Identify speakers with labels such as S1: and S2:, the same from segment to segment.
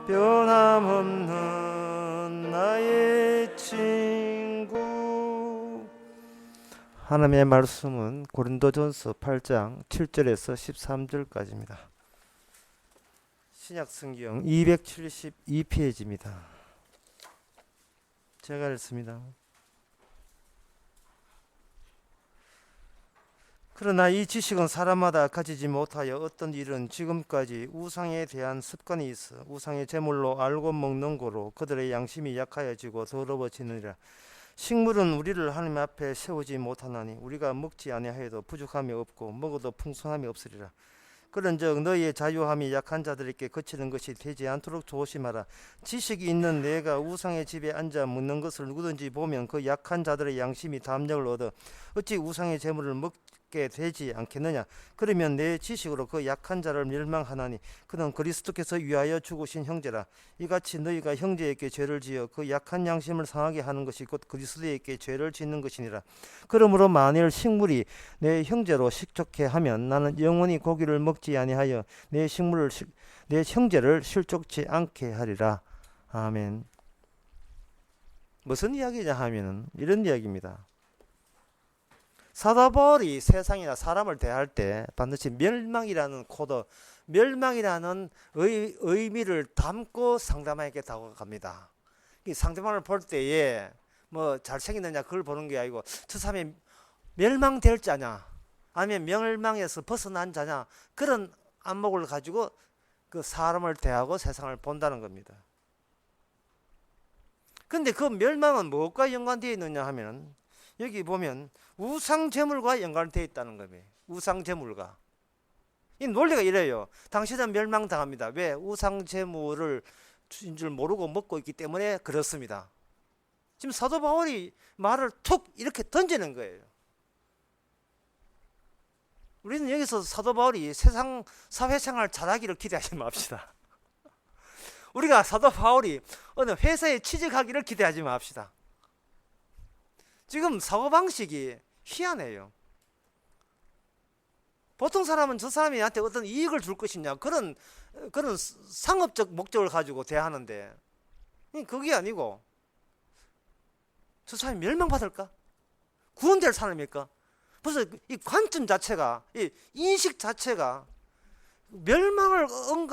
S1: 변함없는 나의 친구. 하나님의 말씀은 고린도전서 8장 7절에서 13절까지입니다. 신약성경 272페이지입니다. 제가 읽습니다. 그러나 이 지식은 사람마다 가지지 못하여 어떤 일은 지금까지 우상에 대한 습관이 있어 우상의 제물로 알고 먹는 고로 그들의 양심이 약하여지고 더러워지느니라. 식물은 우리를 하나님 앞에 세우지 못하나니 우리가 먹지 아니하여도 부족함이 없고 먹어도 풍성함이 없으리라. 그런즉 너희의 자유함이 약한 자들에게 거치는 것이 되지 않도록 조심하라. 지식이 있는 내가 우상의 집에 앉아 먹는 것을 누구든지 보면 그 약한 자들의 양심이 담력을 얻어 어찌 우상의 제물을 먹게 되지 않겠느냐. 그러면 내 지식으로 그 약한 자를 멸망하나니 그는 그리스도께서 위하여 죽으신 형제라. 이같이 너희가 형제에게 죄를 지어 그 약한 양심을 상하게 하는 것이 곧 그리스도에게 죄를 짓는 것이니라. 그러므로 만일 식물이 내 형제로 식족해 하면 나는 영원히 고기를 먹지 아니하여 내 형제를 실족치 않게 하리라. 아멘. 무슨 이야기냐 하면은 이런 이야기입니다. 사도 바울이 세상이나 사람을 대할 때 반드시 멸망이라는 코드, 멸망이라는 의미를 담고 상대방에게 다가갑니다. 이 상대방을 볼 때에 뭐 잘생겼느냐 그걸 보는 게 아니고 저 사람이 멸망될 자냐 아니면 멸망에서 벗어난 자냐, 그런 안목을 가지고 그 사람을 대하고 세상을 본다는 겁니다. 근데 그 멸망은 무엇과 연관되어 있느냐 하면 여기 보면 우상제물과 연관되어 있다는 겁니다. 우상제물과. 이 논리가 이래요. 당신은 멸망당합니다. 왜? 우상제물을 인 줄 모르고 먹고 있기 때문에 그렇습니다. 지금 사도 바울이 말을 툭 이렇게 던지는 거예요. 우리는 여기서 사도 바울이 세상 사회생활 잘하기를 기대하지 맙시다. 우리가 사도 바울이 어느 회사에 취직하기를 기대하지 맙시다. 지금 사고방식이 희한해요. 보통 사람은 저 사람이 나한테 어떤 이익을 줄 것이냐 그런 상업적 목적을 가지고 대하는데 그게 아니고 저 사람이 멸망받을까? 구원될 사람일까? 벌써 이 관점 자체가, 이 인식 자체가 멸망을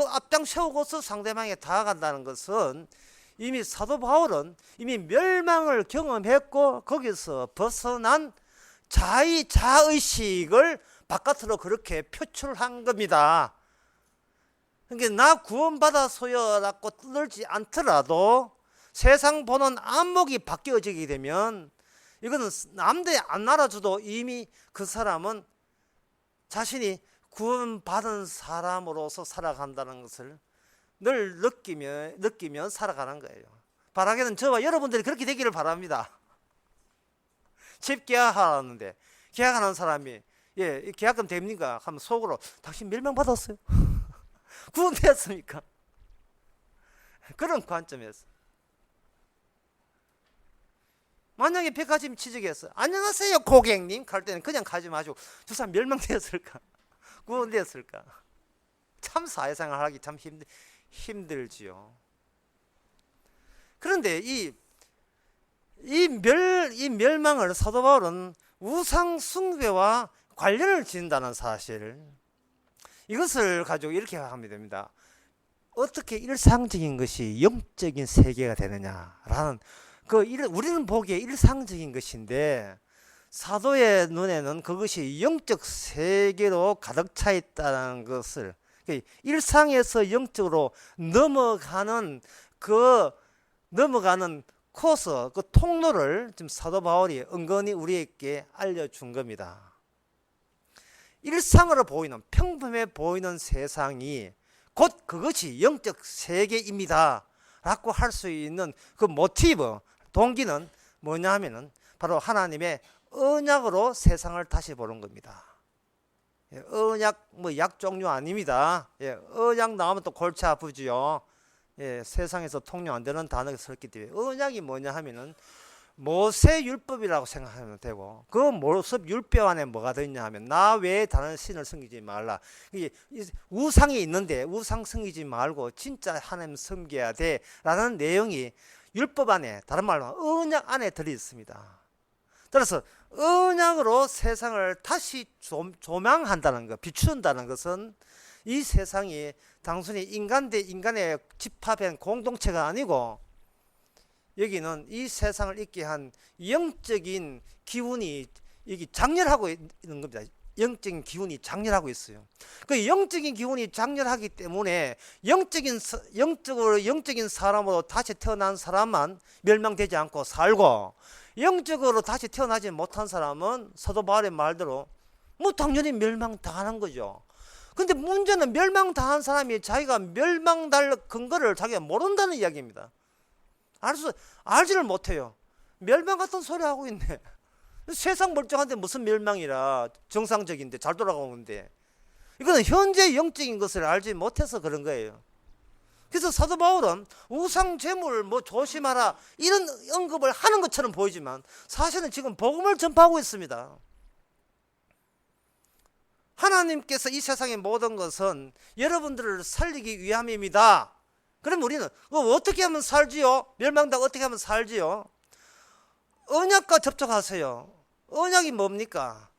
S1: 앞장 세우고서 상대방에 다가간다는 것은 이미 사도 바울은 이미 멸망을 경험했고 거기서 벗어난 자의식을 바깥으로 그렇게 표출한 겁니다. 그러니까 나 구원받아서요라고 떠들지 않더라도 세상 보는 안목이 바뀌어지게 되면 이거는 남들이 안 알아줘도 이미 그 사람은 자신이 구원받은 사람으로서 살아간다는 것을 늘 느끼면 살아가는 거예요. 바라기는 저와 여러분들이 그렇게 되기를 바랍니다. 집 계약하는데 계약하는 사람이 계약금 됩니까? 하면 속으로 당신 멸망받았어요. 구원되었습니까? 그런 관점에서 만약에 백화점 취직해서 안녕하세요 고객님 갈 때는 그냥 가지 마시고 저 사람 멸망되었을까? 구원되었을까? 참 사회생활 하기 참 힘들지요. 그런데 이 멸망을 사도 바울은 우상 숭배와 관련을 짓는다는 사실, 이것을 가지고 이렇게 하면 됩니다. 어떻게 일상적인 것이 영적인 세계가 되느냐라는 우리는 보기에 일상적인 것인데 사도의 눈에는 그것이 영적 세계로 가득 차 있다는 것을, 일상에서 영적으로 넘어가는 코스, 그 통로를 지금 사도 바울이 은근히 우리에게 알려준 겁니다. 일상으로 보이는, 평범해 보이는 세상이 곧 그것이 영적 세계입니다 라고 할 수 있는 그 모티브, 동기는 뭐냐 하면은 바로 하나님의 언약으로 세상을 다시 보는 겁니다. 언약, 약 종류 아닙니다. 언약 나오면 또 골치 아프지요. 세상에서 통용 안 되는 단어가 썼기 때문에. 언약이 뭐냐 하면은 모세율법이라고 생각하면 되고, 그 모세율법 안에 뭐가 들었냐 하면 나 외에 다른 신을 섬기지 말라. 우상이 있는데 우상 섬기지 말고 진짜 하나님 섬겨야 돼 라는 내용이 율법 안에, 다른 말로 언약 안에 들어있습니다. 따라서 언약으로 세상을 다시 조명한다는 것, 비춘다는 것은 이 세상이 단순히 인간 대 인간의 집합한 공동체가 아니고, 여기는 이 세상을 있게 한 영적인 기운이 여기 장렬하고 있는 겁니다. 영적인 기운이 장렬하고 있어요. 그 영적인 기운이 장렬하기 때문에 영적인 사람으로 다시 태어난 사람만 멸망되지 않고 살고, 영적으로 다시 태어나지 못한 사람은 사도 바울의 말대로 뭐 당연히 멸망당하는 거죠. 근데 문제는 멸망당한 사람이 자기가 멸망당할 근거를 자기가 모른다는 이야기입니다. 알지를 못해요. 멸망 같은 소리 하고 있네. 세상 멀쩡한데 무슨 멸망이라, 정상적인데 잘 돌아가는데. 이거는 현재 영적인 것을 알지 못해서 그런 거예요. 그래서 사도 바울은 우상 제물 뭐 조심하라 이런 언급을 하는 것처럼 보이지만 사실은 지금 복음을 전파하고 있습니다. 하나님께서 이 세상의 모든 것은 여러분들을 살리기 위함입니다. 그럼 우리는 어떻게 하면 살지요? 멸망당 어떻게 하면 살지요? 언약과 접촉하세요. 언약이 뭡니까?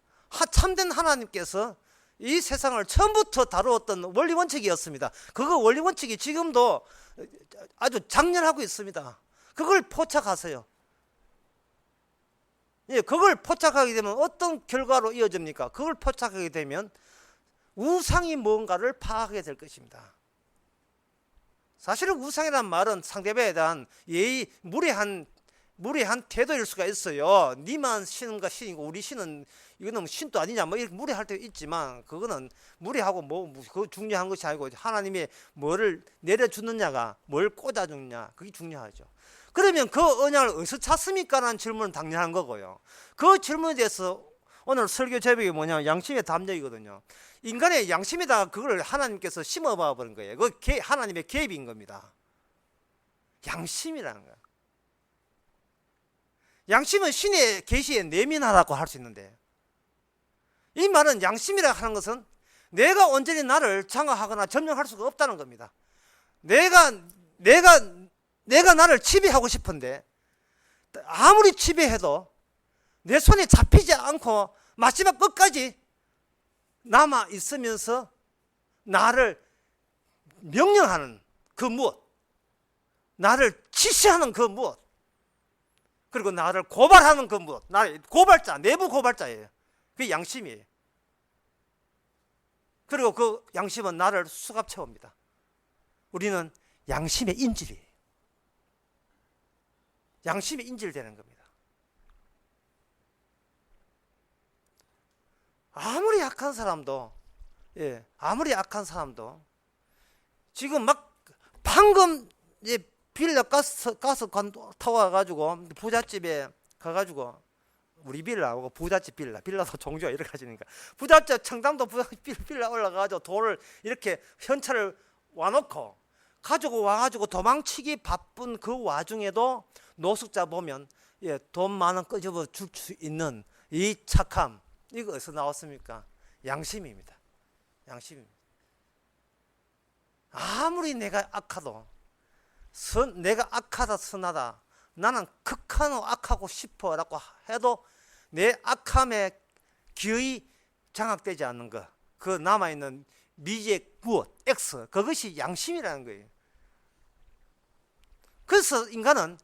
S1: 참된 하나님께서 이 세상을 처음부터 다루었던 원리 원칙이었습니다. 그거 원리 원칙이 지금도 아주 장렬하고 있습니다. 그걸 포착하세요. 예, 그걸 포착하게 되면 어떤 결과로 이어집니까? 그걸 포착하게 되면 우상이 뭔가를 파악하게 될 것입니다. 사실은 우상이라는 말은 상대방에 대한 예의, 무례한 태도일 수가 있어요. 니만 신인가 신이고 우리 신은 이거는 신도 아니냐 뭐 이렇게 무례할 때도 있지만, 그거는 무례하고 그거 중요한 것이 아니고 하나님이 뭐를 내려주느냐가 뭘 꽂아주느냐, 그게 중요하죠. 그러면 그 언약을 어디서 찾습니까? 라는 질문은 당연한 거고요. 그 질문에 대해서 오늘 설교 제목이 뭐냐면 양심의 담력이거든요. 인간의 양심에다가 그걸 하나님께서 심어봐 버린 거예요. 그 하나님의 개입인 겁니다. 양심이라는 거야. 양심은 신의 계시에 내면하라고 할 수 있는데, 이 말은 양심이라고 하는 것은 내가 온전히 나를 장악하거나 점령할 수가 없다는 겁니다. 내가 나를 지배하고 싶은데 아무리 지배해도 내 손에 잡히지 않고 마지막 끝까지 남아 있으면서 나를 명령하는 그 무엇, 나를 지시하는 그 무엇, 그리고 나를 고발하는 그 무엇, 나의 고발자, 내부 고발자예요. 그게 양심이에요. 그리고 그 양심은 나를 수갑 채웁니다. 우리는 양심의 인질이에요. 양심의 인질되는 겁니다. 아무리 약한 사람도 지금 막 방금 빌라 가스 타와가지고 부잣집에 가가지고, 우리 빌라하고 부잣집 빌라도 종류가 여러 가지니까, 부잣집 청담도 부잣집 빌라 올라가가지고 돈을 이렇게 현찰을 와놓고 가지고 와가지고 도망치기 바쁜 그 와중에도 노숙자 보면 돈 많은 끄집어 줄 수 있는 이 착함, 이거 어디서 나왔습니까? 양심입니다. 양심입니다. 아무리 내가 악하도 내가 악하다 선하다, 나는 극한으로 악하고 싶어라고 해도 내 악함의 기의 장악되지 않는 것, 그 남아있는 미지의 무엇, X, 그것이 양심이라는 거예요. 그래서 인간은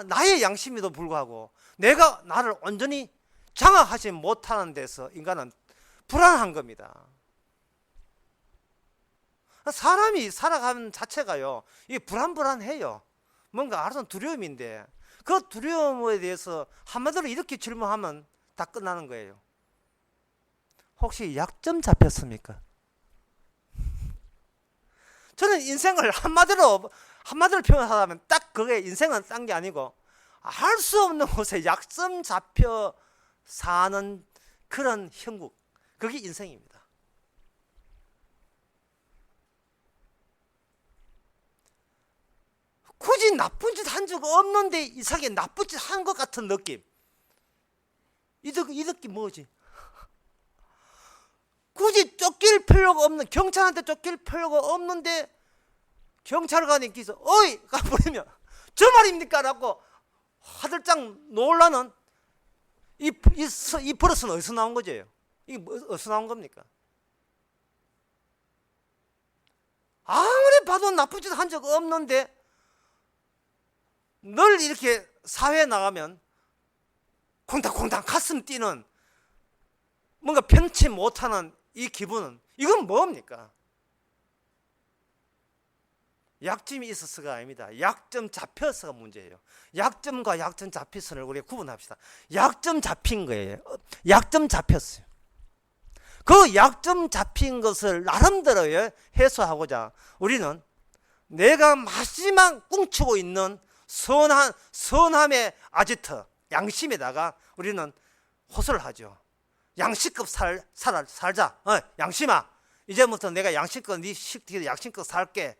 S1: 나의 양심에도 불구하고 내가 나를 온전히 장악하지 못하는 데서 인간은 불안한 겁니다. 사람이 살아가는 자체가요, 이게 불안해요. 뭔가 알아서 두려움인데, 그 두려움에 대해서 한마디로 이렇게 질문하면 다 끝나는 거예요. 혹시 약점 잡혔습니까? 저는 인생을 한마디로 표현하자면 딱 그게 인생은 딴 게 아니고, 알 수 없는 곳에 약점 잡혀 사는 그런 형국, 그게 인생입니다. 굳이 굳이 나쁜 짓 한 적 없는데 이상하게 나쁜 짓 한 것 같은 느낌. 이 느낌 뭐지? 굳이 쫓길 필요가 없는, 경찰한테 쫓길 필요가 없는데 경찰관이 기서 어이 가버리면 저 말입니까? 라고 화들짝 놀라는 이 버릇은 어디서 나온 거죠? 이게 어디서 나온 겁니까? 아무리 봐도 나쁜 짓 한 적 없는데 늘 이렇게 사회에 나가면 콩닥콩닥 가슴 뛰는, 뭔가 편치 못하는 이 기분은, 이건 뭡니까? 약점이 있어서가 아닙니다. 약점 잡혀서가 문제예요. 약점과 약점 잡히선을 우리가 구분합시다. 약점 잡힌 거예요. 약점 잡혔어요. 그 약점 잡힌 것을 나름대로 해소하고자 우리는 내가 마지막 꿈추고 있는 선함의 아지트, 양심에다가 우리는 호소를 하죠. 양심껏 살자. 양심아, 이제부터 내가 양심껏 네 식구들 양심껏 살게.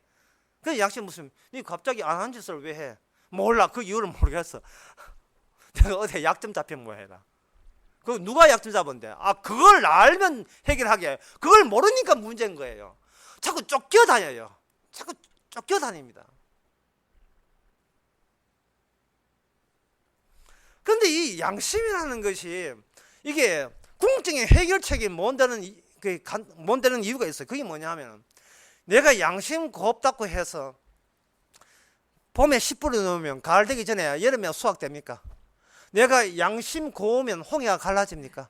S1: 그 양심 무슨, 네 갑자기 안 한 짓을 왜 해? 몰라, 그 이유를 모르겠어. 내가 어디 약점 잡히면 뭐 해라. 그 누가 약점 잡은데? 그걸 알면 해결하게. 그걸 모르니까 문제인 거예요. 자꾸 쫓겨다녀요. 자꾸 쫓겨다닙니다. 그런데 이 양심이라는 것이 이게 궁극적인 해결책이 뭔다는 이유가 있어요. 그게 뭐냐면, 내가 양심 곱다고 해서 봄에 씨 뿌려 놓으면 가을 되기 전에 여름에 수확됩니까? 내가 양심 고우면 홍해가 갈라집니까?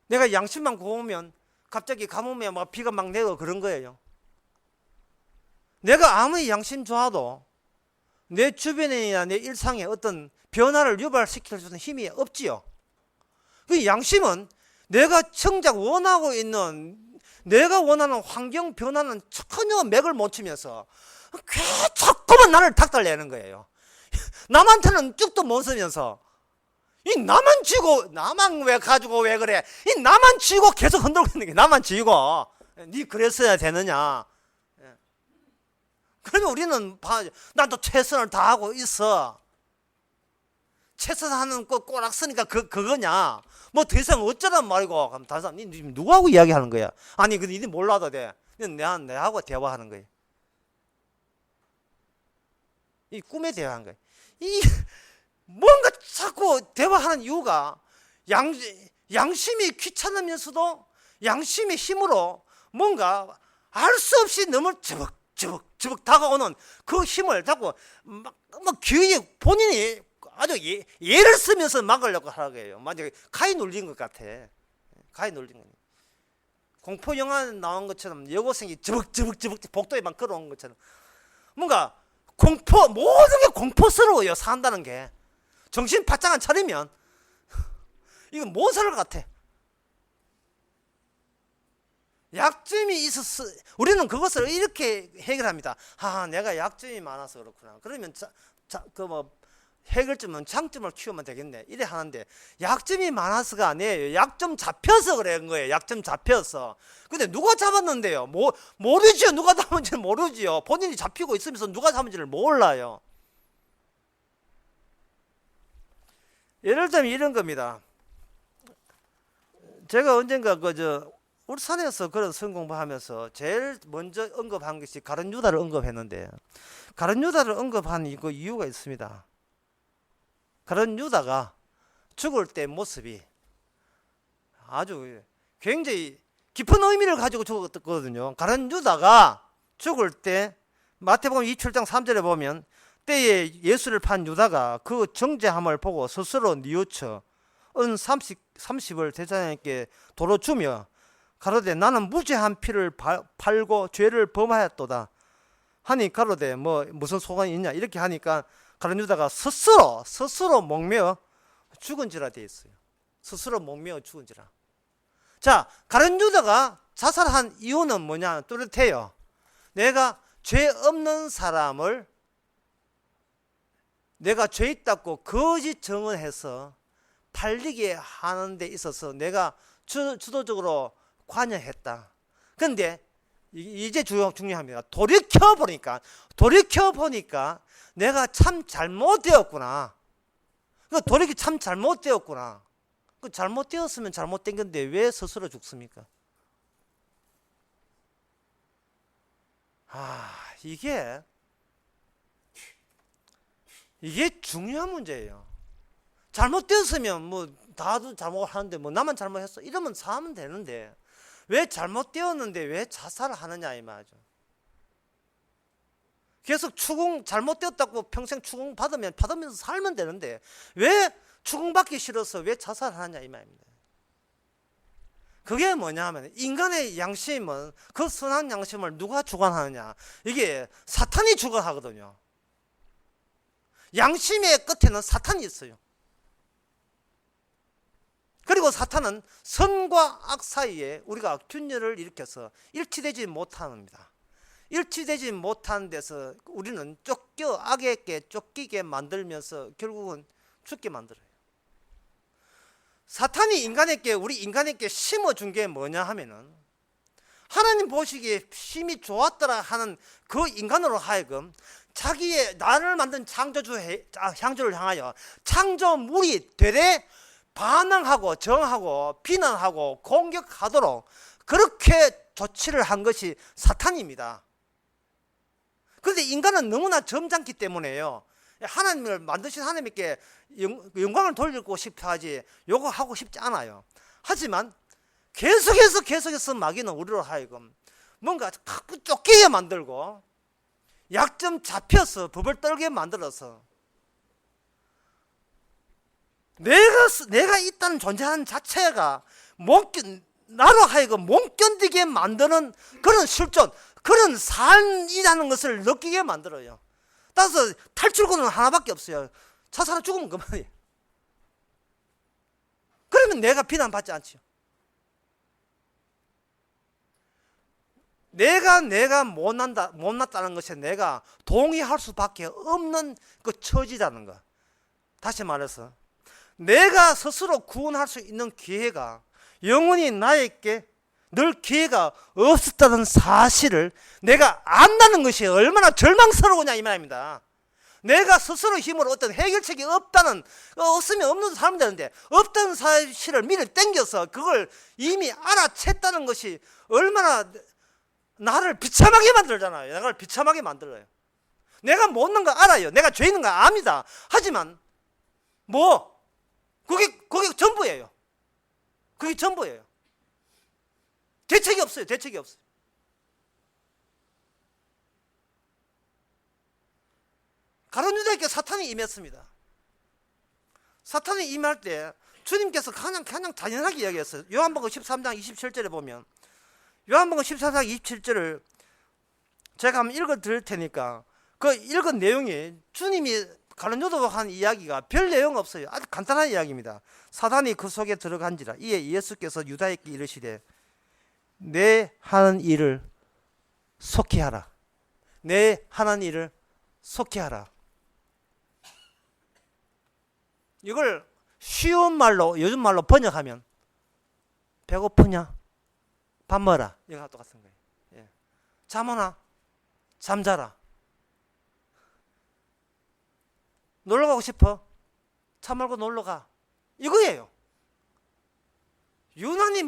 S1: 내가 양심만 고우면 갑자기 가뭄에 막 비가 막 내고 그런 거예요. 내가 아무리 양심 좋아도 내 주변이나 내 일상에 어떤 변화를 유발시킬 수 있는 힘이 없지요. 그 양심은 내가 정작 원하고 있는, 내가 원하는 환경 변화는 전혀 맥을 못 치면서 자꾸만 나를 닥달내는 거예요. 남한테는 쭉도 못 쓰면서 이 나만 쥐고, 나만 왜 가지고 왜 그래? 이 나만 쥐고 계속 흔들고 있는 게, 나만 쥐고 네 그랬어야 되느냐? 그러면 우리는 나도 최선을 다하고 있어. 최선하는 거 꼬락 쓰니까 그거냐? 뭐 더 이상 어쩌란 말이고. 그럼 다른 사람, 니 누구하고 이야기하는 거야? 아니, 근데 니 몰라도 돼. 내하고 대화하는 거야. 이 꿈에 대화한 거야. 이 뭔가 자꾸 대화하는 이유가 양심이 귀찮으면서도 양심의 힘으로 뭔가 알 수 없이 너무 저벅 다가오는 그 힘을 자꾸 막 귀에 본인이 아주 예를 쓰면서 막으려고 하라고요. 만약에 가위 눌린 것 같아. 가위 눌린 거. 공포 영화에 나온 것처럼 여고생이 저벅 복도에 막 걸어온 것처럼 뭔가 모든 게 공포스러워요. 산다는 게. 정신 바짝 안 차리면 이건 못 살 것 같아. 약점이 있어서 우리는 그것을 이렇게 해결합니다. 내가 약점이 많아서 그렇구나. 그러면 해결점은 장점을 키우면 되겠네. 이래 하는데, 약점이 많아서가 아니에요. 약점 잡혀서 그런 거예요. 약점 잡혀서. 근데 누가 잡았는데요? 모르지요. 누가 잡은지는 모르지요. 본인이 잡히고 있으면서 누가 잡은지를 몰라요. 예를 들면 이런 겁니다. 제가 언젠가 울산에서 그런 성공부하면서 제일 먼저 언급한 것이 가룟 유다를 언급했는데, 가룟 유다를 언급한 이유가 있습니다. 가룟 유다가 죽을 때 모습이 아주 굉장히 깊은 의미를 가지고 죽었거든요. 가룟 유다가 죽을 때 마태복음 27장 3절에 보면, 때에 예수를 판 유다가 그 정죄함을 보고 스스로 뉘우쳐 은 30을 제사장에게 도로 주며 가로되 나는 무죄한 피를 팔고 죄를 범하였도다 하니, 가로되 무슨 소관이 있냐 이렇게 하니까 가룟 유다가 스스로 목매어 죽은지라 되어 있어요. 스스로 목매어 죽은지라. 자, 가룟 유다가 자살한 이유는 뭐냐? 뚜렷해요. 내가 죄 없는 사람을 내가 죄 있다고 거짓 증언해서 팔리게 하는 데 있어서 내가 주도적으로 관여했다. 그런데 이제 중요합니다. 돌이켜 보니까 내가 참 잘못되었구나. 돌이켜 참 잘못되었구나. 잘못되었으면 잘못된 건데 왜 스스로 죽습니까? 이게 중요한 문제예요. 잘못되었으면 뭐 다들 잘못하는데 뭐 나만 잘못했어 이러면 사면 되는데 왜 잘못되었는데 왜 자살을 하느냐 이 말이죠. 계속 잘못되었다고 평생 받으면서 살면 되는데 왜 추궁받기 싫어서 왜 자살하느냐 이 말입니다. 그게 뭐냐면 인간의 양심은 그 선한 양심을 누가 주관하느냐, 이게 사탄이 주관하거든요. 양심의 끝에는 사탄이 있어요. 그리고 사탄은 선과 악 사이에 우리가 균열을 일으켜서 일치되지 못합니다. 일치되지 못하는 데서 우리는 악에게 쫓기게 만들면서 결국은 죽게 만들어요. 사탄이 우리 인간에게 심어준 게 뭐냐 하면은 하나님 보시기에 힘이 좋았더라 하는 그 인간으로 하여금 자기의 나를 만든 창조주를 향하여 창조물이 되레 반항하고 정하고 비난하고 공격하도록 그렇게 조치를 한 것이 사탄입니다. 그런데 인간은 너무나 점잖기 때문에요. 하나님을 만드신 하나님께 영광을 돌리고 싶어 하지 요거 하고 싶지 않아요. 하지만 계속해서 마귀는 우리로 하여금 뭔가 자꾸 쫓기게 만들고 약점 잡혀서 법을 떨게 만들어서 내가 있다는 존재하는 자체가 나로 하여금 못 견디게 만드는 그런 실존, 그런 삶이라는 것을 느끼게 만들어요. 따라서 탈출구는 하나밖에 없어요. 자살은 죽으면 그만이에요. 그러면 내가 비난받지 않지요. 내가 못났다는 것에 내가 동의할 수밖에 없는 그 처지라는 거. 다시 말해서 내가 스스로 구원할 수 있는 기회가 영원히 나에게 늘 기회가 없었다는 사실을 내가 안다는 것이 얼마나 절망스러우냐 이 말입니다. 내가 스스로 힘으로 어떤 해결책이 없으면 없는 살면 되는데 없다는 사실을 미리 땡겨서 그걸 이미 알아챘다는 것이 얼마나 나를 비참하게 만들잖아요. 나를 비참하게 만들어요. 내가 못난 거 알아요. 내가 죄 있는 거 압니다. 하지만 그게 전부예요. 그게 전부예요. 대책이 없어요. 가룟 유다에게 사탄이 임했습니다. 사탄이 임할 때 주님께서 그냥 당연하게 이야기했어요. 요한복음 13장 27절에 보면 요한복음 13장 27절을 제가 한번 읽어 드릴 테니까 그 읽은 내용이 주님이 가룟 유다와 한 이야기가 별 내용 없어요. 아주 간단한 이야기입니다. 사단이 그 속에 들어간지라 이에 예수께서 유다에게 이르시되 내 하는 일을 속히 하라. 내 하는 일을 속히 하라. 이걸 쉬운 말로 요즘 말로 번역하면 배고프냐? 밥 먹어라. 이거랑 똑같은 거예요. 예. 잠오나? 잠자라. 놀러 가고 싶어? 차 말고 놀러 가. 이거예요. 유난히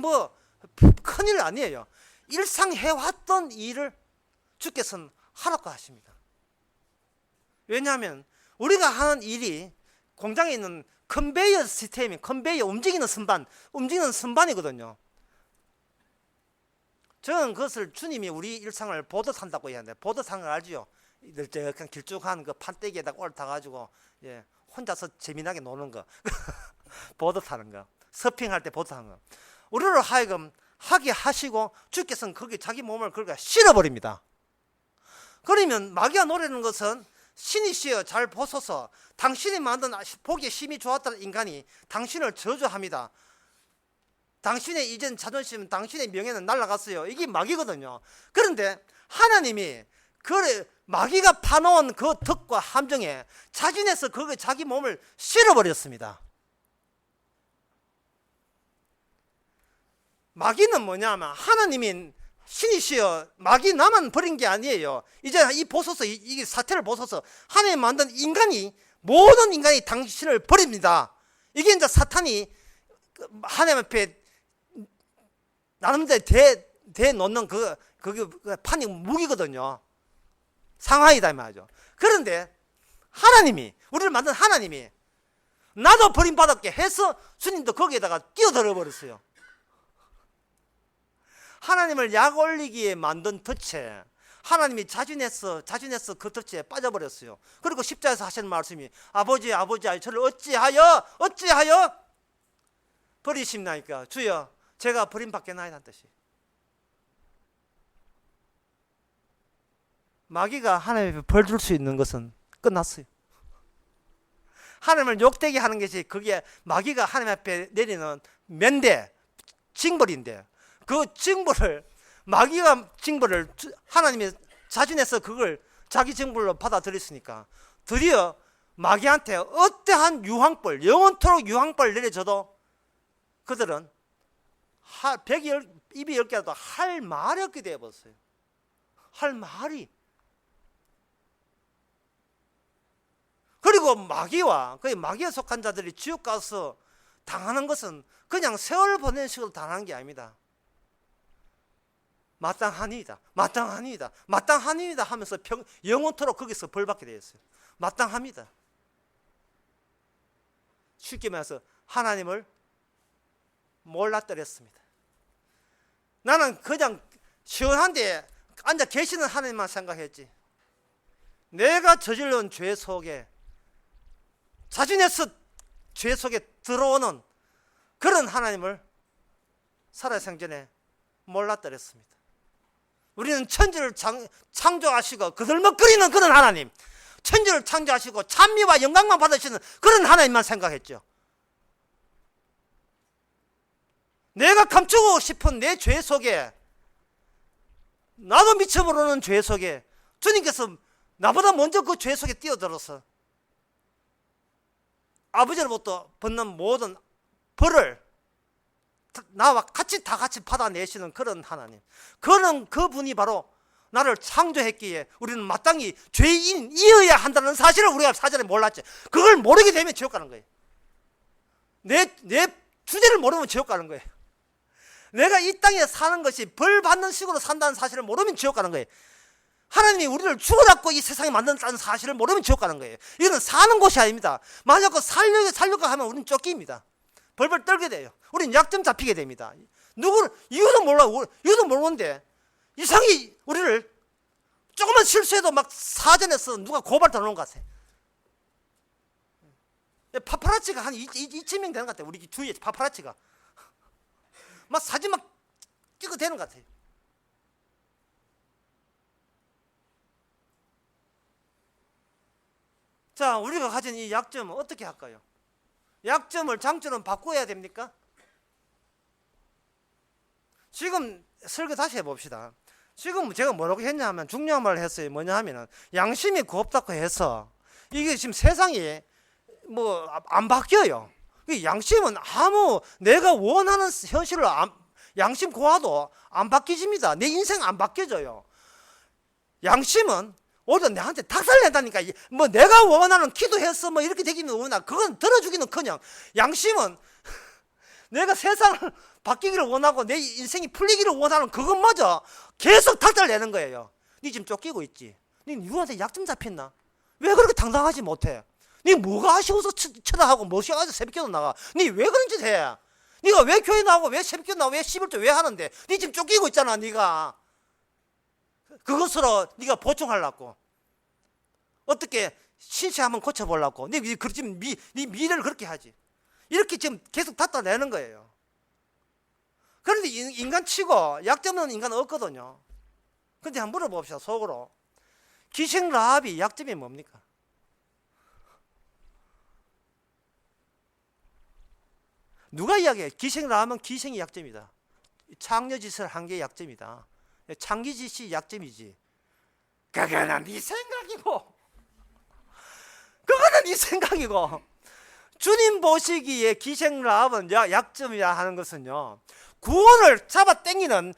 S1: 큰일 아니에요. 일상 해왔던 일을 주께서는 하라고 하십니다. 왜냐하면 우리가 하는 일이 공장에 있는 컨베이어 시스템이 움직이는 선반이거든요. 저는 그것을 주님이 우리 일상을 보드탄다고 얘기하는데 보드탄 걸 알지요? 그냥 길쭉한 그 판때기에다가 올라타가지고 혼자서 재미나게 노는 거 보드 타는 거, 서핑할 때 보드 타는 거. 우리를 하여금 하게 하시고 주께서는 거기 자기 몸을 그렇게 실어버립니다. 그러면 마귀가 노리는 것은 신이시여 잘 보소서 당신이 만든 보기에 힘이 좋았다는 인간이 당신을 저주합니다. 당신의 이전 자존심, 당신의 명예는 날아갔어요. 이게 마귀거든요. 그런데 하나님이 마귀가 파놓은 그 덕과 함정에 자진해서 거기에 자기 몸을 실어버렸습니다. 마귀는 뭐냐면 하나님이 신이시여, 마귀 나만 버린 게 아니에요. 이제 이 보소서, 이 사태를 보소서. 하나님 만든 인간이, 모든 인간이 당신을 버립니다. 이게 이제 사탄이 하나님 앞에 나름대로 대놓는 그게 판이 무기거든요. 상황이다 이 말이죠. 그런데 하나님이, 우리를 만든 하나님이 나도 버림받았게 해서 주님도 거기에다가 끼어들어 버렸어요. 하나님을 약 올리기에 만든 덫에 하나님이 자진해서 그 덫에 빠져버렸어요. 그리고 십자에서 하시는 말씀이 아버지 저를 어찌하여 버리십나이까. 주여 제가 버림받겠나이다는 뜻이. 마귀가 하나님 앞에 벌 줄 수 있는 것은 끝났어요. 하나님을 욕되게 하는 것이 그게 마귀가 하나님 앞에 내리는 면대, 징벌인데, 그 징벌을, 마귀가 징벌을 하나님이 자진해서 그걸 자기 징벌로 받아들였으니까 드디어 마귀한테 어떠한 유황벌, 영원토록 유황벌 내려줘도 그들은 입이 10개라도 할 말이 없게 되어버렸어요. 할 말이. 그리고 마귀와 그 마귀에 속한 자들이 지옥 가서 당하는 것은 그냥 세월 보내는 식으로 당하는 게 아닙니다. 마땅하니이다 하면서 영원토록 거기서 벌받게 되었어요. 마땅합니다. 쉽게 말해서 하나님을 몰랐더랬습니다. 나는 그냥 시원한데 앉아 계시는 하나님만 생각했지. 내가 저질른 죄 속에, 자진해서 죄 속에 들어오는 그런 하나님을 살아생전에 몰랐더랬습니다. 우리는 천지를 창조하시고 그들먹거리는 그런 하나님, 천지를 창조하시고 찬미와 영광만 받으시는 그런 하나님만 생각했죠. 내가 감추고 싶은 내 죄 속에, 나도 미처 모르는 죄 속에 주님께서 나보다 먼저 그 죄 속에 뛰어들어서 아버지로부터 받는 모든 벌을 나와 다 같이 받아내시는 그런 하나님, 그분이 바로 나를 창조했기에 우리는 마땅히 죄인이어야 한다는 사실을 우리가 사전에 몰랐지. 그걸 모르게 되면 지옥 가는 거예요. 내 주제를 모르면 지옥 가는 거예요. 내가 이 땅에 사는 것이 벌 받는 식으로 산다는 사실을 모르면 지옥 가는 거예요. 하나님이 우리를 죽어갖고 이 세상에 만든다는 사실을 모르면 지옥 가는 거예요. 이거는 사는 곳이 아닙니다. 만약 살려고 하면 우리는 쫓깁니다. 벌벌 떨게 돼요. 우리는 약점 잡히게 됩니다. 이유도 모르는데 이상히 우리를 조금만 실수해도 막 사전에서 누가 고발 들어오는 것 같아요. 파파라치가 한 2,000명 되는 것 같아요. 우리 주위에 파파라치가 막 사진 막 찍어 대는 것 같아요. 자, 우리가 가진 이 약점은 어떻게 할까요? 약점을 장점으로 바꿔야 됩니까? 지금 설교 다시 해봅시다. 지금 제가 뭐라고 했냐 하면 중요한 말을 했어요. 뭐냐 하면은 양심이 곱다고 해서 이게 지금 세상이 뭐 안 바뀌어요. 양심은 아무 내가 원하는 현실을 양심 고와도 안 바뀌집니다. 내 인생 안 바뀌어져요. 양심은 오히려 내한테 닭살 낸다니까. 뭐 내가 원하는 기도해서 뭐 이렇게 되기는 원하, 그건 들어주기는커녕 양심은 내가 세상을 바뀌기를 원하고 내 인생이 풀리기를 원하는 그것마저 계속 닭살 내는 거예요. 니 지금 쫓기고 있지. 니 누구한테 약점 잡혔나? 왜 그렇게 당당하지 못해? 니 뭐가 아쉬워서 쳐다하고 뭐가 아쉬워서 새벽기도 나가? 니 왜 그런 짓 해? 니가 왜 교회 나오고 왜 새벽기도 나오고 왜 11조 왜 하는데? 니 지금 쫓기고 있잖아. 니가 그것으로 네가 보충하려고 어떻게 신체 한번 고쳐보려고 네 미래를 그렇게 하지. 이렇게 지금 계속 닫아내는 거예요. 그런데 인간치고 약점 없는 인간은 없거든요. 근데 한번 물어봅시다. 속으로 기생 라합이 약점이 뭡니까? 누가 이야기해? 기생 라합은 기생이 약점이다. 창녀짓을 한 게 약점이다. 창기짓이 약점이지. 그거는 네 생각이고 주님 보시기에 기생 라합은 약점이라 하는 것은요, 구원을 잡아 당기는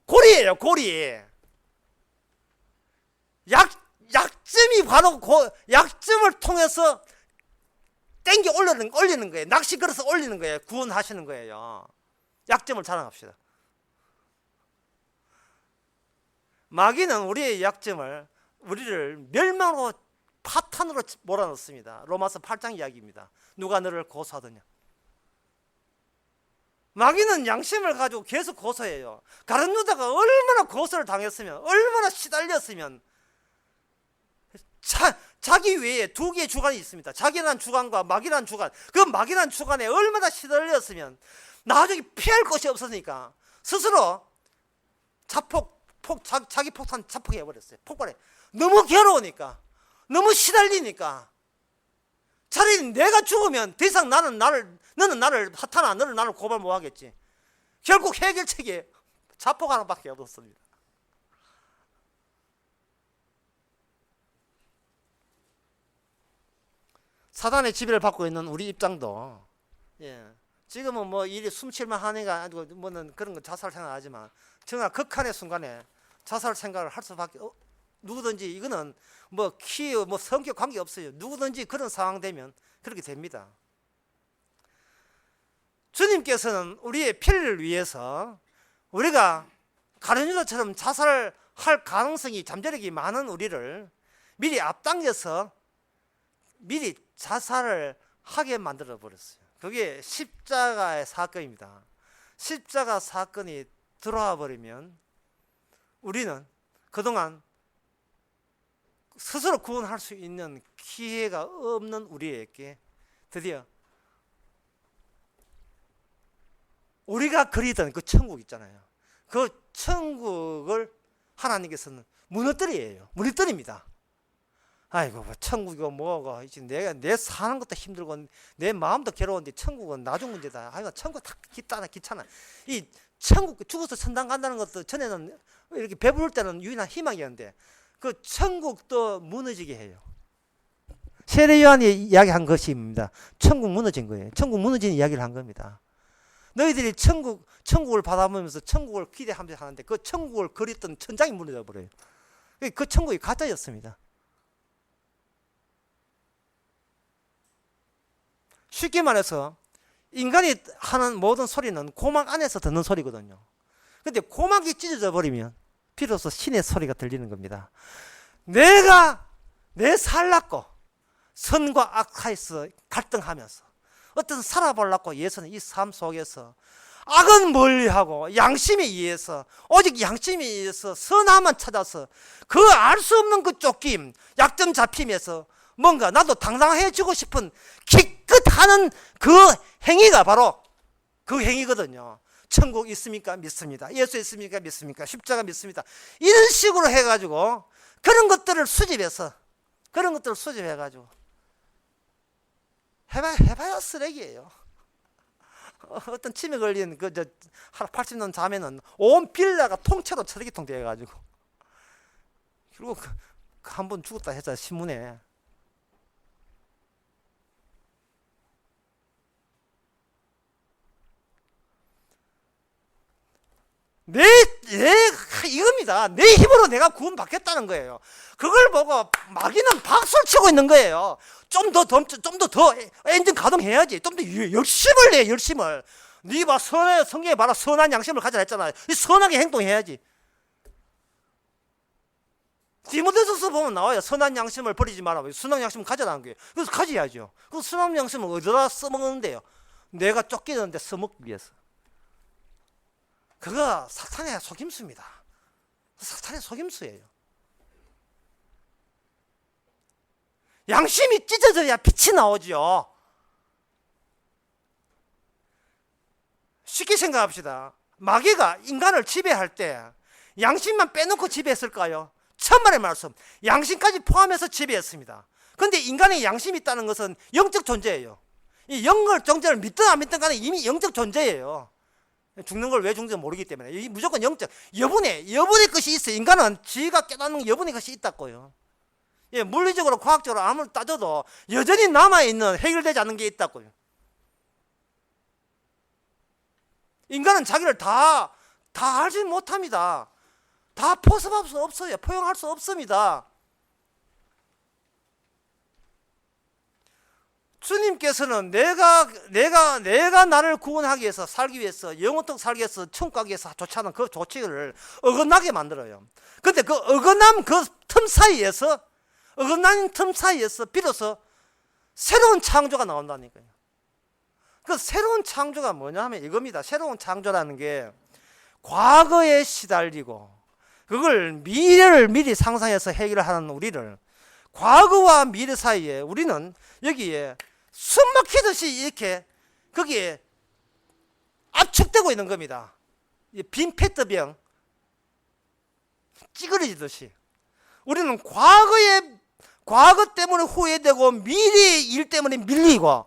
S1: 고리예요, 고리. 약점이 바로 약점을 통해서 땡겨 올리는 거예요. 낚시 걸어서 올리는 거예요. 구원하시는 거예요. 약점을 자랑합시다. 마귀는 우리의 약점을, 우리를 멸망으로 파탄으로 몰아넣습니다. 로마서 8장 이야기입니다. 누가 너를 고소하더냐. 마귀는 양심을 가지고 계속 고소해요. 가룟 유다가 얼마나 고소를 당했으면, 얼마나 시달렸으면, 자기 외에 두 개의 주관이 있습니다. 자기란 주관과 마귀란 주관. 그 마귀란 주관에 얼마나 시달렸으면 나중에 피할 것이 없으니까 스스로 자기 폭탄 자폭해버렸어요. 폭발해. 너무 괴로우니까, 너무 시달리니까, 차라리 내가 죽으면 더 이상 너는 나를 하타나, 너는 나를 고발 못 하겠지. 결국 해결책이 자폭 하나밖에 없었습니다. 사단의 지배를 받고 있는 우리 입장도, 지금은 뭐 일이 숨칠만 하니까 아니고 뭐는 그런 거 자살 생각하지만, 정말 극한의 순간에 자살 생각을 할 수밖에 누구든지, 이거는 뭐 키, 뭐 성격 관계 없어요. 누구든지 그런 상황 되면 그렇게 됩니다. 주님께서는 우리의 편리를 위해서 우리가 가룟 유다처럼 자살할 가능성이, 잠재력이 많은 우리를 미리 앞당겨서 미리 자살을 하게 만들어 버렸어요. 그게 십자가의 사건입니다. 십자가 사건이 들어와 버리면 우리는 그동안 스스로 구원할 수 있는 기회가 없는 우리에게 드디어 우리가 그리던 그 천국 있잖아요. 그 천국을 하나님께서는 무너뜨립니다. 아이고, 뭐 천국이고 뭐고, 이제 내 사는 것도 힘들고 내 마음도 괴로운데 천국은 나중 문제다. 아이고, 천국 다 귀찮아. 이 천국, 죽어서 천당 간다는 것도 전에는 이렇게 배부를 때는 유일한 희망이었는데 그 천국도 무너지게 해요. 세례 요한이 이야기한 것입니다. 천국 무너진 거예요. 천국 무너진 이야기를 한 겁니다. 너희들이 천국을 바라보면서 천국을 기대하면서 하는데 그 천국을 그렸던 천장이 무너져 버려요. 그 천국이 가짜였습니다. 쉽게 말해서 인간이 하는 모든 소리는 고막 안에서 듣는 소리거든요. 근데 고막이 찢어져 버리면 비로소 신의 소리가 들리는 겁니다. 내가 내 살랐고 선과 악 사이에서 갈등하면서 어떤 살아보려고 예수는 이 삶 속에서 악은 멀리하고 양심에 의해서, 오직 양심에 의해서 선함만 찾아서 그 알 수 없는 그 쫓김, 약점 잡힘에서 뭔가 나도 당당해지고 싶은 기껏하는 그 행위가 바로 그 행위거든요. 천국 있습니까? 믿습니다. 예수 있습니까? 믿습니까? 십자가 믿습니다. 이런 식으로 해가지고 그런 것들을 수집해서, 해가지고 해봐야 쓰레기예요. 어떤 침에 걸린 80년 자매는 온 빌라가 통째로 쓰레기통 되어가지고 결국 한 번 죽었다 했잖아요, 신문에. 이겁니다. 내 힘으로 내가 구원받겠다는 거예요. 그걸 보고 마귀는 박수를 치고 있는 거예요. 좀 더 엔진 가동해야지. 좀 더 열심을 내, 열심을. 네가 성경에 봐라, 선한 양심을 가져라 했잖아요. 선하게 행동해야지. 디모데후서 보면 나와요. 선한 양심을 버리지 마라. 선한 양심을 가져라는 거예요. 그래서 가져야죠. 그 선한 양심을 어디다 써먹는데요? 내가 쫓기는데 써먹기 위해서. 그거 사탄의 속임수입니다. 사탄의 속임수예요. 양심이 찢어져야 빛이 나오죠. 쉽게 생각합시다. 마귀가 인간을 지배할 때 양심만 빼놓고 지배했을까요? 천만의 말씀, 양심까지 포함해서 지배했습니다. 그런데 인간의 양심이 있다는 것은 영적 존재예요. 이 영적 존재를 믿든 안 믿든 간에 이미 영적 존재예요. 죽는 걸 왜 죽는지 모르기 때문에. 무조건 영적, 여분의 것이 있어요. 인간은 지가 깨닫는 여분의 것이 있다고요. 물리적으로 과학적으로 아무리 따져도 여전히 남아있는, 해결되지 않는 게 있다고요. 인간은 자기를 다 다 알지 못합니다. 다 포섭할 수 없어요. 포용할 수 없습니다. 주님께서는 내가 나를 구원하기 위해서, 살기 위해서, 영원토록 살기 위해서, 천국 가기 위해서 좋지 않은 그 조치를 어긋나게 만들어요. 근데 그 어긋남 그 틈 사이에서, 어긋난 틈 사이에서 비로소 새로운 창조가 나온다니까요. 그 새로운 창조가 뭐냐 하면 이겁니다. 새로운 창조라는 게 과거에 시달리고 그걸 미래를 미리 상상해서 해결을 하는 우리를, 과거와 미래 사이에 우리는 여기에 숨 막히듯이 이렇게 거기에 압축되고 있는 겁니다. 빈 페트병 찌그러지듯이 우리는 과거 때문에 후회되고 미래의 일 때문에 밀리고,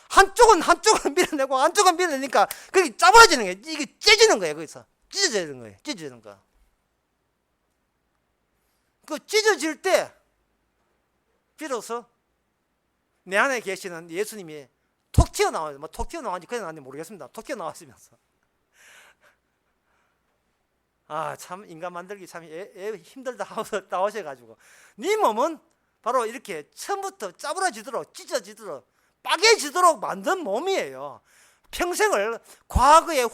S1: 한쪽은 밀어내고 한쪽은 밀어내니까 그게 짜부러지는 거예요. 이게 찢어지는 거예요. 거기서 찢어지는 거예요. 찢어지는 거. 그 찢어질 때 비로소 내 안에 계시는 예수님이 톡 튀어나와요. 뭐 톡 튀어나왔는지 그냥 나왔는지 모르겠습니다. 톡 튀어나왔으면서 참 인간 만들기 참 힘들다 하고 나오셔가지고, 네 몸은 바로 이렇게 처음부터 짜부러지도록 찢어지도록 빠개지도록 만든 몸이에요. 평생을 과거의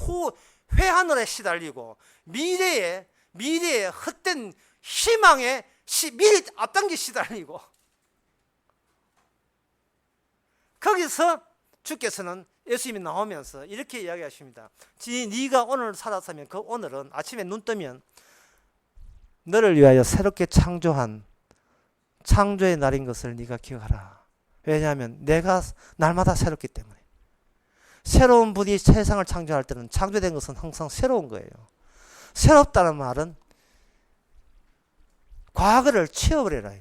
S1: 회한으로 시달리고 미래의 헛된 희망에 미리 앞당겨 시달리고, 거기서 주께서는 예수님이 나오면서 이렇게 이야기하십니다. 네가 오늘 살았으면 그 오늘은 아침에 눈 뜨면 너를 위하여 새롭게 창조한 창조의 날인 것을 네가 기억하라. 왜냐하면 내가 날마다 새롭기 때문에. 새로운 분이 세상을 창조할 때는 창조된 것은 항상 새로운 거예요. 새롭다는 말은 과거를 치워버려라.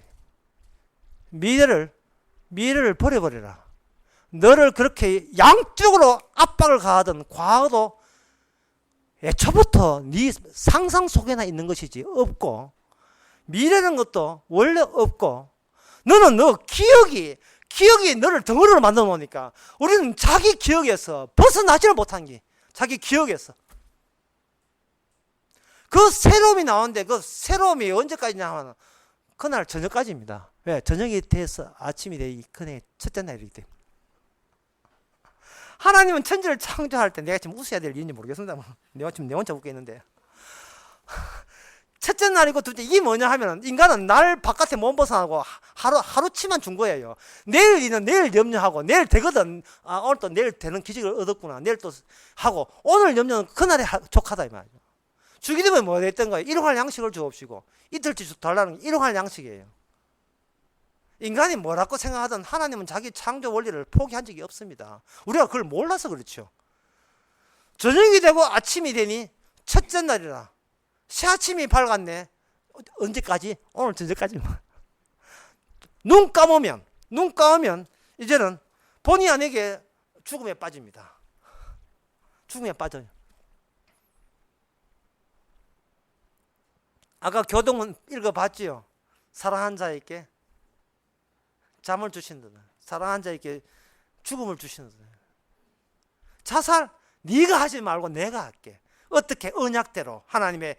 S1: 미래를 버려버려라. 너를 그렇게 양쪽으로 압박을 가하던 과거도 애초부터 네 상상 속에나 있는 것이지 없고, 미래는 것도 원래 없고, 너는 너 기억이 너를 덩어리로 만들어 놓으니까 우리는 자기 기억에서 벗어나지를 못한 게 자기 기억에서. 그 새로움이 나오는데 그 새로움이 언제까지냐 하면 그날 저녁까지입니다. 왜? 저녁이 돼서 아침이 되기 그날 첫째 날이기 때문에. 하나님은 천지를 창조할 때, 내가 지금 웃어야 될 이유인지 모르겠습니다. 내가 지금 내 혼자 웃고 있는데, 첫째 날이고 둘째, 이게 뭐냐 하면 인간은 날 바깥에 못 벗어나고 하루치만 준 거예요. 내일이는 내일 염려하고, 내일 되거든, 오늘 또 내일 되는 기적을 얻었구나, 내일 또 하고, 오늘 염려는 그날에 족하다 이 말이죠. 주기 전에 뭐 했던 거예요? 일용할 양식을 주옵시고, 이틀치 달라는 게 일용할 양식이에요. 인간이 뭐라고 생각하든 하나님은 자기 창조 원리를 포기한 적이 없습니다. 우리가 그걸 몰라서 그렇죠. 저녁이 되고 아침이 되니 첫째 날이라. 새 아침이 밝았네. 언제까지? 오늘 저녁까지만. 눈 감으면 이제는 본의 아니게 죽음에 빠집니다. 죽음에 빠져요. 아까 교동은 읽어봤지요. 사랑한 자에게 잠을 주신다. 사랑한 자에게 죽음을 주신다. 자살 네가 하지 말고 내가 할게. 어떻게? 언약대로, 하나님의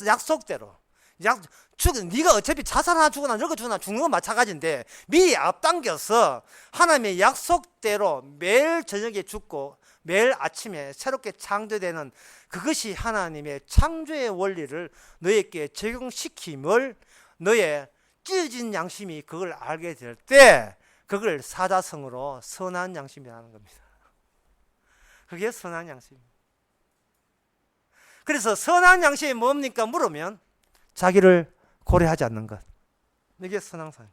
S1: 약속대로. 네가 어차피 자살하나 죽으나 늙어 죽으나 죽는 건 마찬가지인데 미리 앞당겨서 하나님의 약속대로 매일 저녁에 죽고 매일 아침에 새롭게 창조되는 그것이 하나님의 창조의 원리를 너에게 적용시킴을, 너의 찢어진 양심이 그걸 알게 될 때 그걸 사자성어로 선한 양심이라는 겁니다. 그게 선한 양심입니다. 그래서 선한 양심이 뭡니까? 물으면 자기를 고려하지 않는 것. 이게 선왕상.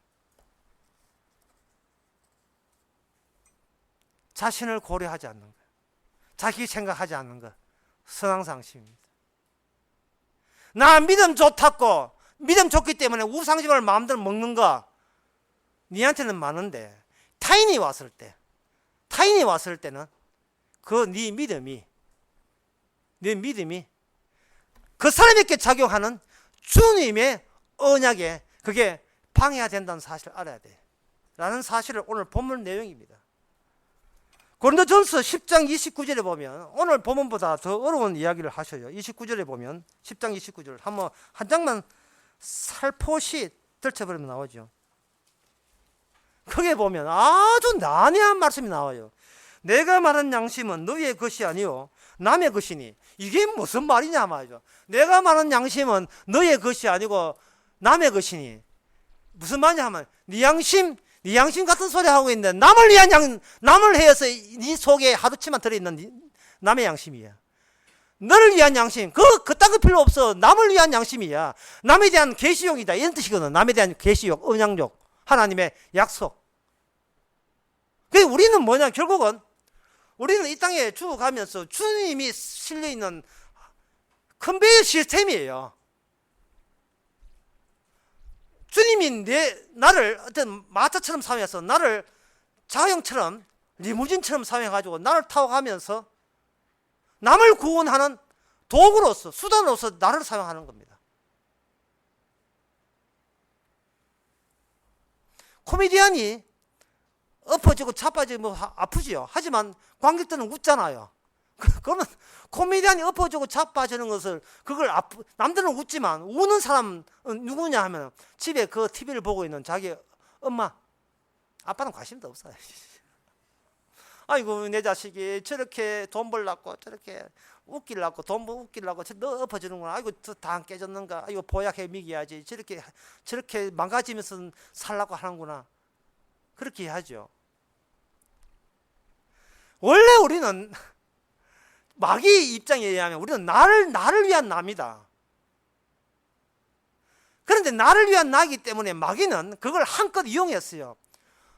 S1: 자신을 고려하지 않는 것. 자기 생각하지 않는 것. 선왕상심입니다. 나 믿음 좋다고, 믿음 좋기 때문에 우상심을 마음대로 먹는 거 니한테는 많은데 타인이 왔을 때는 그 네 믿음이 그 사람에게 작용하는 주님의 언약에 그게 방해가 된다는 사실을 알아야 돼 라는 사실을 오늘 본문 내용입니다. 고린도전서 10장 29절에 보면 오늘 본문보다 더 어려운 이야기를 하셔요. 29절에 보면 10장 29절 한번 한 장만 살포시 들춰버리면 나오죠. 거기에 보면 아주 난해한 말씀이 나와요. 내가 말한 양심은 너희의 것이 아니요 남의 것이니. 이게 무슨 말이냐 말이죠. 내가 말한 양심은 너희의 것이 아니고 남의 것이니. 무슨 말이냐 하면 네 양심 같은 소리 하고 있는데 남을 해서 네 속에 하루치만 들어있는 남의 양심이야. 너를 위한 양심 그딴 거 필요 없어. 남을 위한 양심이야. 남에 대한 계시욕이다 이런 뜻이거든. 남에 대한 계시욕, 언약욕, 하나님의 약속. 그 우리는 뭐냐 결국은 우리는 이 땅에 죽어가면서 주님이 실려있는 컨베이어 시스템이에요. 주님이 나를 어떤 마차처럼 사용해서 나를 자가용처럼 리무진처럼 사용해가지고 나를 타고 가면서 남을 구원하는 도구로서 수단으로서 나를 사용하는 겁니다. 코미디언이 엎어지고 자빠지고 뭐 아프지요. 하지만 관객들은 웃잖아요. 그러면 코미디언이 엎어지고 자빠지는 것을 남들은 웃지만 우는 사람은 누구냐 하면 집에 그 TV를 보고 있는 자기 엄마 아빠는 관심도 없어요. 아이고 내 자식이 저렇게 돈 벌려고 저렇게 웃기려고 돈 웃기려고 너 엎어지는구나. 아이고 다 안 깨졌는가. 아이고 보약해 먹여야지. 저렇게 망가지면서 살라고 하는구나. 그렇게 하죠. 원래 우리는 마귀 입장에 의하면 우리는 나를 위한 나입니다. 그런데 나를 위한 나이기 때문에 마귀는 그걸 한껏 이용했어요.